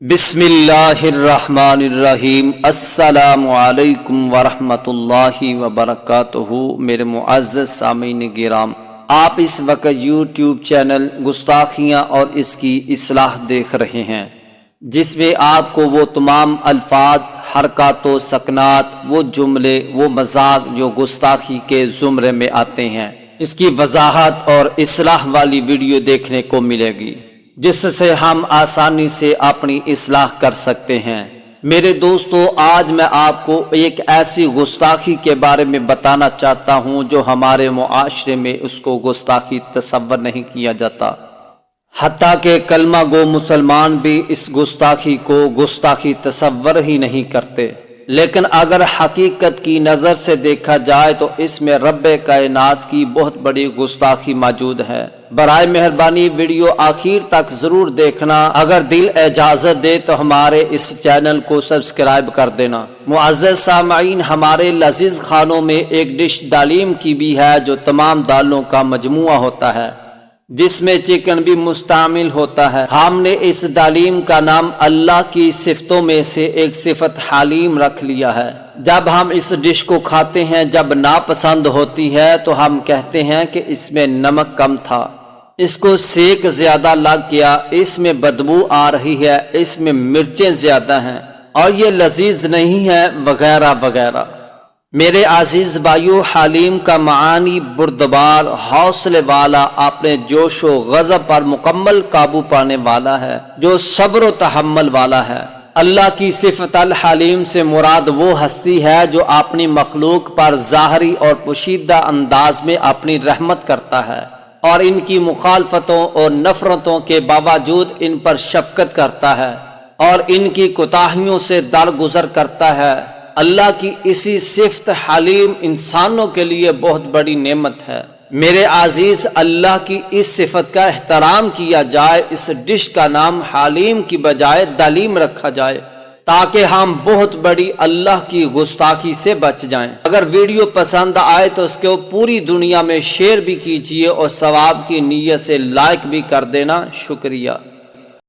بسم اللہ الرحمن الرحیم۔ السلام علیکم ورحمۃ اللہ وبرکاتہ۔ میرے معزز سامعین گرام، آپ اس وقت یوٹیوب چینل گستاخیاں اور اس کی اصلاح دیکھ رہے ہیں، جس میں آپ کو وہ تمام الفاظ، حرکات و سکنات، وہ جملے، وہ مذاق جو گستاخی کے زمرے میں آتے ہیں، اس کی وضاحت اور اصلاح والی ویڈیو دیکھنے کو ملے گی، جس سے ہم آسانی سے اپنی اصلاح کر سکتے ہیں۔ میرے دوستو، آج میں آپ کو ایک ایسی گستاخی کے بارے میں بتانا چاہتا ہوں جو ہمارے معاشرے میں اس کو گستاخی تصور نہیں کیا جاتا، حتیٰ کہ کلمہ گو مسلمان بھی اس گستاخی کو گستاخی تصور ہی نہیں کرتے۔ لیکن اگر حقیقت کی نظر سے دیکھا جائے تو اس میں رب کائنات کی بہت بڑی گستاخی موجود ہے۔ برائے مہربانی ویڈیو آخر تک ضرور دیکھنا، اگر دل اجازت دے تو ہمارے اس چینل کو سبسکرائب کر دینا۔ معزز سامعین، ہمارے لذیذ کھانوں میں ایک ڈش دالیم کی بھی ہے جو تمام دالوں کا مجموعہ ہوتا ہے، جس میں چکن بھی مستعمل ہوتا ہے۔ ہم نے اس دالیم کا نام اللہ کی صفتوں میں سے ایک صفت حلیم رکھ لیا ہے۔ جب ہم اس ڈش کو کھاتے ہیں، جب ناپسند ہوتی ہے تو ہم کہتے ہیں کہ اس میں نمک کم تھا، اس کو سیک زیادہ لگ گیا، اس میں بدبو آ رہی ہے، اس میں مرچیں زیادہ ہیں اور یہ لذیذ نہیں ہے، وغیرہ وغیرہ۔ میرے عزیز بھائیو، حلیم کا معنی بردبار، حوصلے والا، اپنے جوش و غضب پر مکمل قابو پانے والا ہے، جو صبر و تحمل والا ہے۔ اللہ کی صفت الحلیم سے مراد وہ ہستی ہے جو اپنی مخلوق پر ظاہری اور پوشیدہ انداز میں اپنی رحمت کرتا ہے اور ان کی مخالفتوں اور نفرتوں کے باوجود ان پر شفقت کرتا ہے اور ان کی کوتاہیوں سے درگزر کرتا ہے۔ اللہ کی اسی صفت حلیم انسانوں کے لیے بہت بڑی نعمت ہے۔ میرے عزیز، اللہ کی اس صفت کا احترام کیا جائے، اس ڈش کا نام حلیم کی بجائے دلیم رکھا جائے، تاکہ ہم بہت بڑی اللہ کی گستاخی سے بچ جائیں۔ اگر ویڈیو پسند آئے تو اس کو پوری دنیا میں شیئر بھی کیجیے اور ثواب کی نیت سے لائک بھی کر دینا۔ شکریہ۔